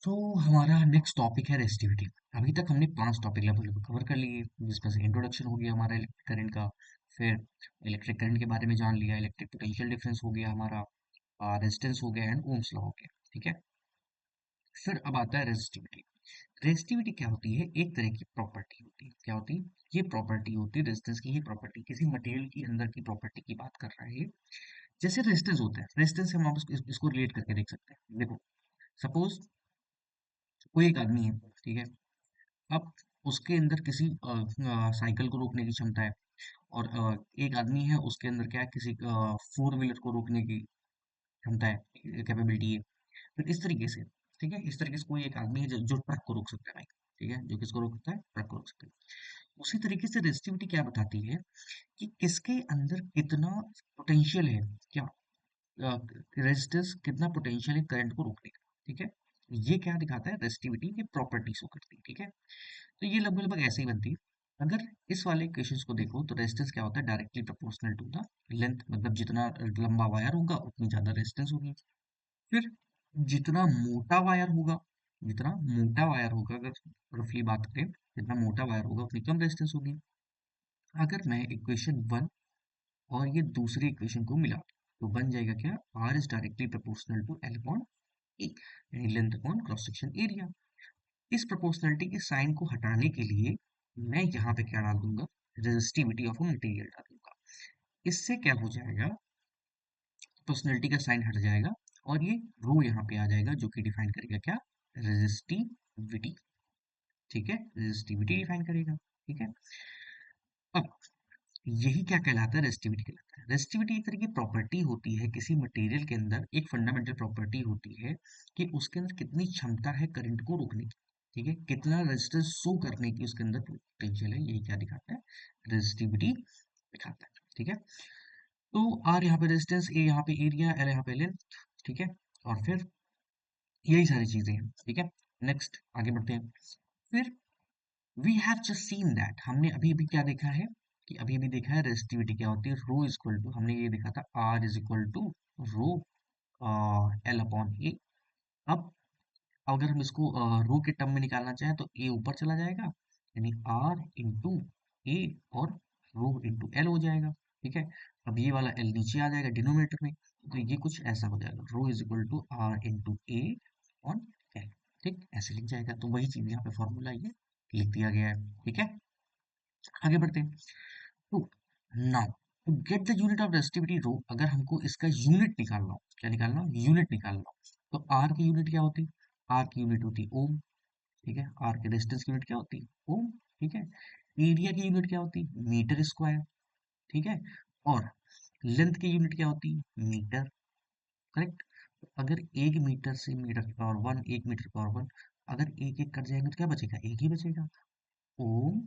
तो हमारा next topic है रेसिस्टिविटी। अभी तक हमने 5 टॉपिक लगभग कवर कर लिए, जिसमें से इंट्रोडक्शन हो गया हमारा इलेक्ट्रिक करंट का। फिर इलेक्ट्रिक करंट के बारे में जान लिया, इलेक्ट्रिक पोटेंशियल डिफरेंस हो गया हमारा, रेजिस्टेंस हो गया एंड ओम्स लॉ हो गया। ठीक है। फिर अब आता है रेजिस्टिविटी। रेजिस्टिविटी क्या होती है? एक तरह की प्रॉपर्टी होती है। क्या होती है? ये प्रॉपर्टी होती है रेजिस्टेंस की ही प्रॉपर्टी, किसी मटेरियल की अंदर की प्रॉपर्टी की बात कर रहा है। जैसे रेजिस्टेंस होता है, रेजिस्टेंस से हम आप इसको रिलेट करके देख सकते हैं। देखो, सपोज कोई एक आदमी है, ठीक है। अब उसके अंदर किसी साइकिल को रोकने की क्षमता है, और एक आदमी है उसके अंदर क्या है, किसी फोर व्हीलर को रोकने की क्षमता है, कैपेबिलिटी है। फिर इस तरीके से, ठीक है, इस तरीके से कोई एक आदमी है जो ट्रक को रोक सकता है भाई। ठीक है, जो किसको रोक सकता है? ट्रक को रोक सकता है। उसी तरीके से रेजिस्टिविटी क्या बताती है कि किसके अंदर कितना पोटेंशियल है, क्या रेजिस्टेंस कितना पोटेंशियल है करंट को रोकने का। ठीक है, ये क्या दिखाता है? रेजिस्टिविटी की प्रॉपर्टी शो करती है। ठीक है, तो ये लगभग लगभग ऐसे ही बनती है। अगर इस वाले क्वेश्चंस को देखो तो रेजिस्टेंस क्या होता है? Directly proportional to the length, मतलब जितना लंबा वायर होगा उतनी ज्यादा रेजिस्टेंस होगी। फिर जितना मोटा वायर होगा, जितना मोटा वायर होगा, अगर रफली बात करें, जितना मोटा वायर होगा उतनी कम रेजिस्टेंस होगी। अगर मैं इक्वेशन वन और ये दूसरी इक्वेशन को मिला तो बन जाएगा क्या? R is directly proportional to L upon A, यानी length upon cross section area. इस प्रोपोर्शनलिटी के साइन को हटाने के लिए मैं यहाँ पे क्या डाल दूंगा? रेजिस्टिविटी ऑफ अ मटेरियल डाल दूंगा। इससे क्या हो जाएगा? प्रोपोर्शनलिटी का साइन हट जाएगा और ये रो यहाँ पे आ जाएगा, जो कि डिफाइन करेगा क्या? रेजिस्टिविटी। ठीक है, रेजिस्टिविटी डिफाइन करेगा। ठीक है, अब यही क्या कहलाता है? रेजिस्टिविटी कहलाता है। रेजिस्टिविटी एक तरह की प्रॉपर्टी होती है किसी मटेरियल के अंदर, एक फंडामेंटल प्रॉपर्टी होती है कि उसके अंदर कितनी क्षमता है करंट को रोकने की। ठीक है, कितना रेजिस्टेंस शो करने की उसके अंदर पोटेंशियल है, यही क्या दिखाता है? रेजिस्टिविटी दिखाता है। ठीक है, तो आर यहाँ पे रेजिस्टेंस, ए यहाँ पे एरिया, एल यहाँ पे लेंथ। ठीक है, और फिर यही सारी चीजें हैं। ठीक है, नेक्स्ट आगे बढ़ते हैं। फिर we have just seen that, हमने अभी अभी क्या देखा है? कि अभी अभी देखा है रेजिस्टिविटी क्या होती है। रो इज इक्वल टू, हमने ये देखा था, R is equal to rho L upon A. अब अगर हम इसको रो के टर्म में निकालना चाहें तो ए ऊपर चला जाएगा, यानी आर इंटू ए, और रो इंटू एल हो जाएगा। ठीक है, अब ये वाला एल नीचे आ जाएगा डिनोमिनेटर में, तो ये कुछ ऐसा हो जाएगा, rho is equal to R into A on L. ठीक, ऐसे लिख जाएगा। तो वही चीज यहाँ पे फॉर्मूला ये लिख दिया गया है। ठीक है, आगे बढ़ते हैं। तो now to get the unit of resistivity rho, अगर हमको इसका यूनिट निकालना हो, क्या निकालना हो? यूनिट निकालना हो, तो आर की यूनिट क्या होती? आर की यूनिट होती ओम। ठीक है, आर के रेजिस्टेंस की यूनिट क्या होती? ओम। ठीक है, एरिया की यूनिट क्या होती? Metre square. ठीक है, और लेंथ की यूनिट क्या होती? मीटर। करेक्ट। अगर एक मीटर से मीटर की पावर वन, एक मीटर की पावर वन, अगर एक एक कट जाएंगे तो क्या बचेगा? एक ही बचेगा, ओम,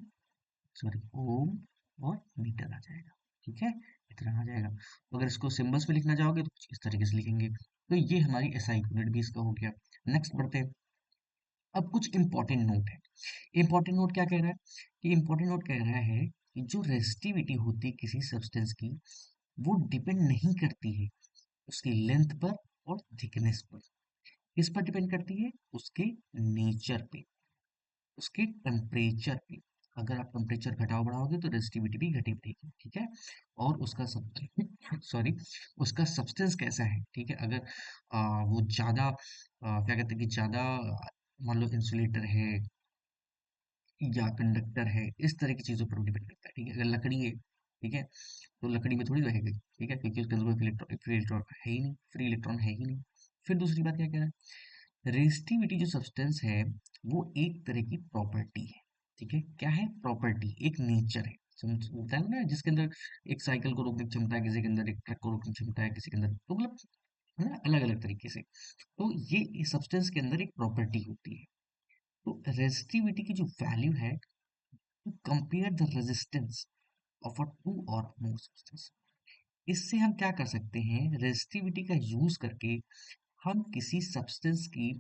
सॉरी ओम और मीटर आ जाएगा। ठीक है, इतना आ जाएगा। तो अगर इसको सिंबल्स में लिखना चाहोगे तो कुछ इस तरीके से लिखेंगे। तो ये हमारी एसआई यूनिट भी इसका हो गया। नेक्स्ट बढ़ते हैं। अब कुछ इंपॉर्टेंट नोट है। इंपॉर्टेंट नोट क्या कह रहा है? कि इंपॉर्टेंट नोट कह रहा है कि जो रेजिस्टिविटी होती है किसी सब्सटेंस की, वो डिपेंड नहीं करती है उसकी लेंथ पर और थिकनेस पर। किस पर डिपेंड करती है? उसके नेचर पे, उसके टेम्परेचर पे। अगर आप टेम्परेचर घटाओ बढ़ाओगे तो रेजिस्टिविटी भी घटी बढ़ेगी। ठीक है, और उसका सब सॉरी उसका सब्सटेंस कैसा है। ठीक है, अगर वो ज्यादा क्या कहते हैं कि ज्यादा मान लो इंसुलेटर है या कंडक्टर है, इस तरह की चीजों पर डिपेंड करता है। ठीक है, अगर लकड़ी है, ठीक है, तो लकड़ी में थोड़ी रहेगी। ठीक है, क्योंकि उसके अंदर कोई फ्री इलेक्ट्रॉन है ही नहीं, फ्री इलेक्ट्रॉन है ही नहीं। फिर दूसरी बात क्या कह रहा है? रेजिस्टिविटी जो सब्सटेंस है वो एक तरह की प्रॉपर्टी है। ठीक है, क्या है? प्रॉपर्टी, एक नेचर है। समझता है ना, जिसके अंदर एक साइकिल को रोकने की क्षमता है, किसी के अंदर एक ट्रक को रोकने की क्षमता है, किसी के अंदर, तो मतलब है ना, अलग अलग तरीके से। तो ये सब्सटेंस के अंदर एक प्रॉपर्टी होती है। तो रेजिस्टिविटी की जो वैल्यू है, compare the resistance of a two और मोर सब्सटेंस। इससे हम क्या कर सकते हैं? रेजिस्टिविटी का यूज करके हम किसी सब्सटेंस की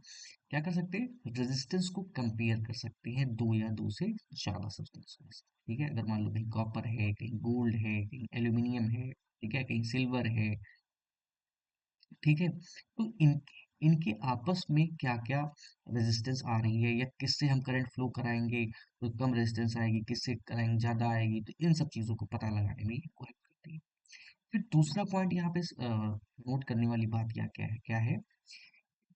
क्या कर सकते हैं? रेजिस्टेंस को कंपेयर कर सकते हैं दो या दो से ज्यादा सब्सटेंस में से। ठीक है, अगर मान लो कहीं कॉपर है, कहीं गोल्ड है, कहीं एल्यूमिनियम है, ठीक है, कहीं सिल्वर है। ठीक है, तो इनके आपस में क्या क्या रेजिस्टेंस आ रही है, या किससे हम करंट फ्लो कराएंगे तो कम रेजिस्टेंस आएगी, किससे कराएंगे ज्यादा आएगी, तो इन सब चीजों को पता लगाने में हेल्प करती है। फिर दूसरा पॉइंट यहाँ पे नोट करने वाली बात क्या है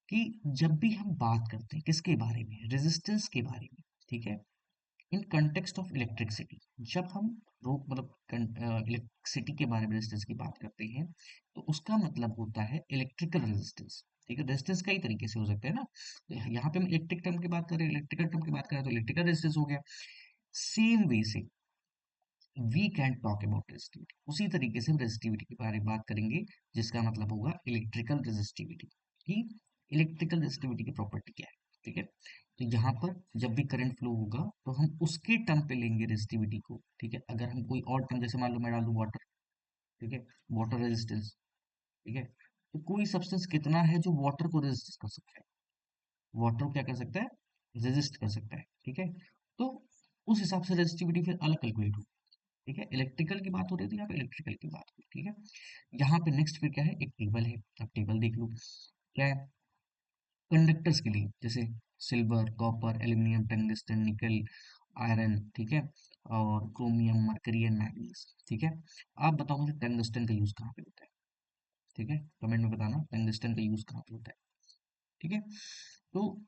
कि जब भी हम बात करते हैं किसके बारे में, रेजिस्टेंस के बारे में, ठीक है, इन कंटेक्स्ट ऑफ इलेक्ट्रिसिटी, जब हम रोक मतलब इलेक्ट्रिसिटी के बारे में रेजिस्टेंस की बात करते हैं, तो उसका मतलब होता है इलेक्ट्रिकल रेजिस्टेंस। ठीक है, रेजिस्टेंस कई तरीके से हो सकते हैं ना, तो यहाँ पे हम इलेक्ट्रिक टर्म की बात करें, इलेक्ट्रिकल टर्म की बात करें तो इलेक्ट्रिकल रेजिस्टेंस हो गया। सेम वे से we can talk about resistivity, उसी तरीके से हम रेजिस्टिविटी के बारे में बात करेंगे, जिसका मतलब होगा इलेक्ट्रिकल रेजिस्टिविटी। कि इलेक्ट्रिकल रेजिस्टिविटी की प्रॉपर्टी क्या है, ठीक है। तो यहाँ पर जब भी करंट फ्लो होगा तो हम उसके टर्म पे लेंगे रेजिस्टिविटी को, ठीक है। अगर हम कोई और टर्म, जैसे मान लो मैं डाल दूं वाटर, ठीक है, वाटर रेजिस्टेंस, ठीक है, तो कोई सब्सटेंस कितना है जो वाटर को रेजिस्ट कर सकता है, वाटर को क्या कर सकता है, रेजिस्ट कर सकता है, ठीक है। तो उस हिसाब से रेजिस्टिविटी फिर अलग कैलकुलेट होगी, ठीक है। इलेक्ट्रिकल की बात हो रही थी, यहाँ पे इलेक्ट्रिकल की बात हो रही है, ठीक है। यहाँ पे नेक्स्ट फिर क्या है, एक टेबल है, अब टेबल देख लो क्या है। कंडक्टर्स के लिए जैसे सिल्वर, कॉपर, एल्यूमिनियम, टंगस्टन, निकल, आयरन, ठीक है, और क्रोमियम, मरकरी एंड मैग्नीज, ठीक है। आप बताओ मुझे टंगस्टन का यूज कहाँ पे होता है, ठीक है, कमेंट में बताना टंगस्टन का यूज कहाँ पे होता है, ठीक है। तो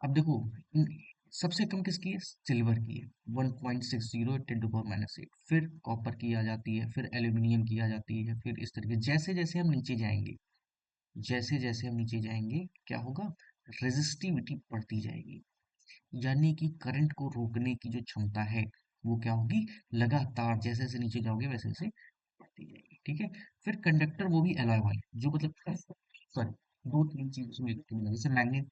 अब देखो, सबसे कम किसकी है, सिल्वर की है, 1.60 10⁻⁸। फिर कॉपर की आ जाती है, फिर एल्यूमिनियम की आ जाती है, फिर इस तरीके जैसे जैसे हम नीचे जाएंगे, जैसे जैसे हम नीचे जाएंगे क्या होगा, रेजिस्टिविटी बढ़ती जाएगी, यानी कि करंट को रोकने की जो क्षमता है वो क्या होगी, लगातार जैसे जैसे नीचे जाओगे वैसे वैसे बढ़ती जाएगी, ठीक है। फिर कंडक्टर, वो भी एलॉय वाले, जो मतलब सॉरी, दो तीन चीजों से मिलकर के बना, जैसे मैग्नेट,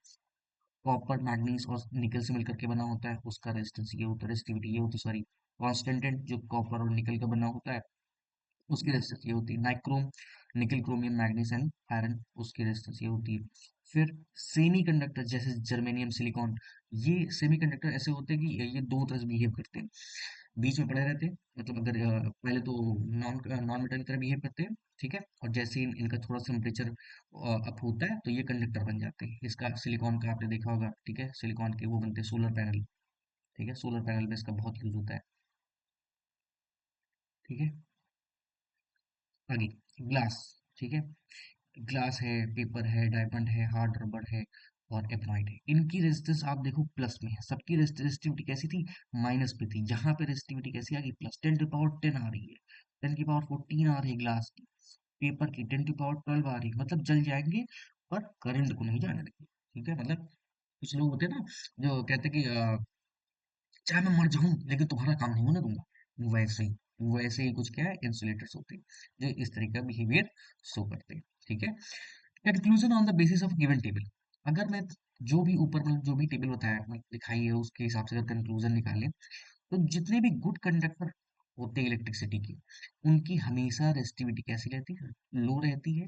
कॉपर, मैग्नीज और निकल से मिलकर के बना होता है, उसका रेजिस्टेंस ये होता है, रेजिस्टिविटी ये होती है, सॉरी, कॉन्स्टेंटेंट जो कॉपर और निकल का बना होता है उसकी रेजिस्टेंस ये होती है। नाइक्रोम, निकल, क्रोमियम, मैग्नीज एंड आयरन, उसकी रेजिस्टेंस ये होती है। फिर सेमी कंडक्टर जैसे जर्मेनियम, सिलिकॉन, ये सेमी कंडक्टर ऐसे होते हैं कि ये दो तरह से बिहेव करते हैं, बीच में पड़े रहते हैं, मतलब अगर पहले तो नॉन नॉन मेटल की तरह बिहेव करते हैं, ठीक है, और जैसे ही इनका थोड़ा सा टेम्परेचर अप होता है तो ये कंडक्टर बन जाते हैं। इसका सिलिकॉन का आपने देखा होगा, ठीक है, सिलिकॉन के वो बनते हैं सोलर पैनल, ठीक है, सोलर पैनल में इसका बहुत यूज होता है, ठीक है। आगे ग्लास, ठीक है, ग्लास है, पेपर है, डायमंड है, हार्ड रबड़ है और एप्नाइट है। इनकी रेजिस्टेंस आप देखो प्लस में है, सबकी रेजिस्टिविटी कैसी थी, माइनस पे थी, यहाँ पे रेजिस्टिविटी कैसी आ गई, प्लस, 10⁻10 आ रही है, 10⁻14 आ रही है ग्लास की, पेपर की 10⁻12 आ रही है, मतलब जल जाएंगे पर करंट को नहीं जाने देंगे, ठीक है। मतलब कुछ लोग होते हैं ना जो कहते हैं कि चाहे मैं मर जाऊं लेकिन तुम्हारा काम नहीं होने दूंगा, वैसे ही कुछ क्या है, इंसुलेटर्स होते हैं जो इस तरह का बिहेवियर शो करते हैं, ठीक है। Conclusion on the basis of given table, अगर मैं जो भी ऊपर में जो भी टेबल बताया दिखाई है उसके हिसाब से अगर कंक्लूजन निकालें, तो जितने भी गुड कंडक्टर होते हैं इलेक्ट्रिसिटी के, उनकी हमेशा रेजिस्टिविटी कैसी रहती है, लो रहती है।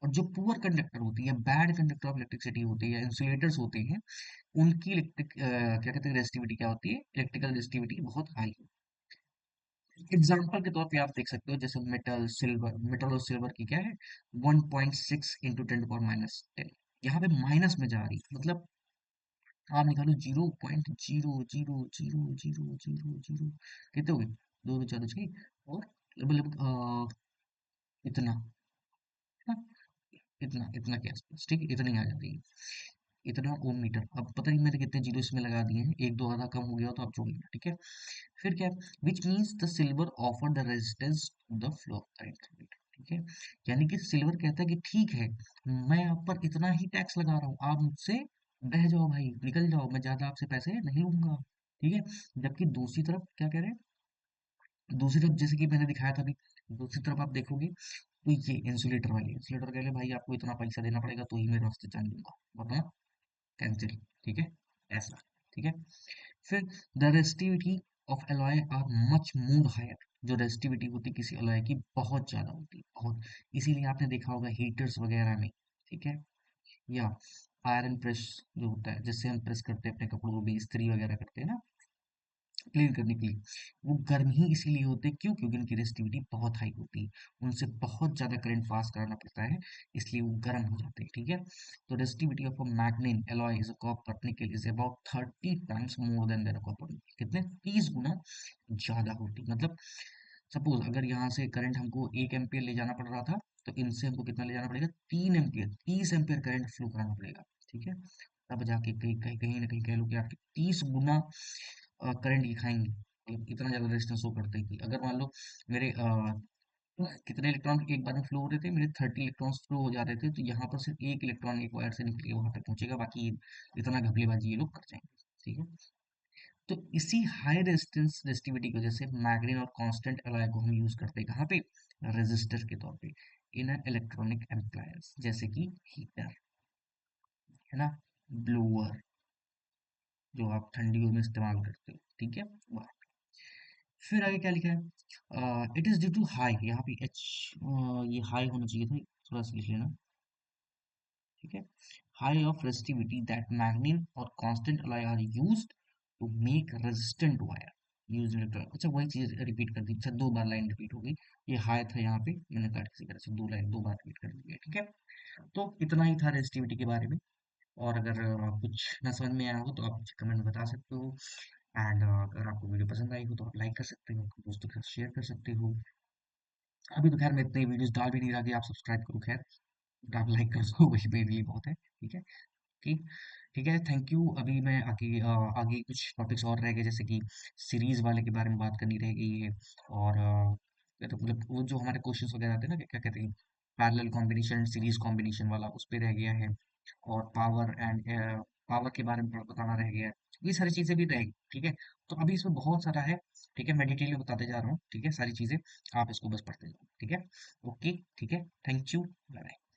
और जो पुअर कंडक्टर होती है, बैड कंडक्टर ऑफ इलेक्ट्रिसिटी होते हैं या इंसुलेटर्स होते हैं, उनकी क्या कहते हैं रेजिस्टिविटी क्या होती है, इलेक्ट्रिकल रेजिस्टिविटी बहुत हाई है। एग्जाम्पल के तौर पे आप देख सकते हो, जैसे मेटल, सिल्वर, मेटल और सिल्वर की क्या है, 1.6 इंटू 10⁻10, यहाँ पे माइनस में जा रही है, मतलब आप निकालो 0.000000, कितने हो गए, दो दो चार बज गई, और मतलब इतना, हाँ, इतना इतना के आसपास, ठीक है, इतनी आ जाती है, इतना ओम मीटर। अब पता नहीं मैंने कितने जीरो इसमें लगा दिए हैं, एक दो आधा कम हो गया हो तो आप जोड़ लेना, ठीक है। फिर क्या, which means the silver offer the resistance to the flow of current, ठीक है। यानी कि सिल्वर कहता है कि ठीक है, मैं आप पर इतना ही टैक्स लगा रहा हूँ, आप मुझसे बह जाओ भाई, निकल जाओ, मैं ज्यादा आपसे पैसे नहीं लूंगा, ठीक है। जबकि दूसरी तरफ क्या कह रहे हैं, दूसरी तरफ जैसे कि मैंने दिखाया था अभी, दूसरी तरफ आप देखोगे तो ये इंसुलेटर वाले, इंसुलेटर कह रहे भाई आपको इतना पैसा देना पड़ेगा तो ही मैं रास्ते जाने दूंगा, वरना कैंसिल, ठीक है, ऐसा, ठीक है। फिर the resistivity of alloy are much more higher, जो रेजिस्टिविटी होती है किसी एलॉय की बहुत ज्यादा होती है, बहुत, इसीलिए आपने देखा होगा हीटर्स वगैरह में, ठीक है, या आयरन प्रेस जो होता है जिससे हम प्रेस करते हैं अपने कपड़ों को भी, इस्त्री वगैरह करते हैं ना, क्लीन करने के लिए। वो गर्म ही इसीलिए होते हैं, क्यों? क्योंकि उनकी रेसिस्टिविटी बहुत हाई होती है, उनसे बहुत ज़्यादा करंट पास कराना पड़ता है, इसलिए वो गर्म हो जाते हैं, ठीक है। तो resistivity of a मैग्नीन alloy is a copper nickel is about 30 times more than than copper. कितने? 30 गुना ज़्यादा होती है। मतलब सपोज अगर यहाँ से करंट हमको 1 एम्पियर ले जाना पड़ रहा था, तो इनसे हमको कितना ले जाना पड़ेगा? 3 एम्पियर, 30 एम्पियर करंट फ्लो कराना पड़ेगा, ठीक है। तब जाके कहीं कहीं कहीं ना कहीं कह लो कि आपके 30 गुना करंट दिखाएंगे, मतलब इतना ज्यादा रेजिस्टेंस शो करते हैं कि अगर मान लो मेरे कितने इलेक्ट्रॉन एक बार में फ्लो हो रहे थे, मेरे 30 इलेक्ट्रॉन्स फ्लो हो जा रहे थे, तो यहाँ पर सिर्फ एक इलेक्ट्रॉन एक वायर से निकल के वहां तक पहुंचेगा, बाकी इतना घपलेबाजी ये लोग कर जाएंगे, ठीक है। तो इसी हाई रेजिस्टेंस रेजिस्टिविटी की वजह से मैग्नीन और कांस्टेंट एलॉय को हम यूज करते हैं कहाँ पे? रेजिस्टर के तौर पे, इन इलेक्ट्रॉनिक एम्प्लायर्स, जैसे कि हीटर, है ना, ब्लोअर, जो आप ठंडियों में इस्तेमाल करते हो, ठीक है। वाह। फिर आगे क्या लिखा है? It is due to high, यहाँ पे एच, ये हाई होना चाहिए था, थोड़ा सा लिख लेना, ठीक है। High of resistivity that manganin और constant alloy are used to make resistant wire use electron. अच्छा, वही चीज रिपीट कर दी, अच्छा 2 बार लाइन रिपीट हो गई। ये हाई था यहाँ पे, मैंने काट किसी तरह से 2 लाइन 2 बार रिपीट कर दी है, ठीक है। तो इतना ही था रेजिस्टिविटी के बारे में। और अगर कुछ ना समझ में आया हो तो आप मुझे कमेंट में बता सकते हो। एंड अगर आपको वीडियो पसंद आई हो तो आप लाइक कर सकते हो, अपने दोस्तों के साथ शेयर कर सकते हो। अभी तो खैर मैं इतनी वीडियोस डाल भी नहीं रहा कि आप सब्सक्राइब करो, खैर आप लाइक कर दो वही मेरे लिए बहुत है, ठीक है। ठीक ठीक है, थैंक यू। अभी मैं आगे आगे कुछ टॉपिक्स और रह गए, जैसे कि सीरीज वाले के बारे में बात करनी रह गई है। और तो मतलब वो जो हमारे क्वेश्चंस वगैरह आते हैं ना, क्या कहते हैं, पैरेलल कॉम्बिनेशन, सीरीज कॉम्बिनेशन वाला, उस पे रह गया है। और पावर एंड पावर के बारे में थोड़ा बताना रह गया है। ये सारी चीजें भी रहेगी, ठीक है। तो अभी इसमें बहुत सारा है, ठीक है, मैं डिटेल में बताते जा रहा हूँ, ठीक है, सारी चीजें। आप इसको बस पढ़ते जाओ, ठीक है। ओके, ठीक है, थैंक यू, बाय बाय।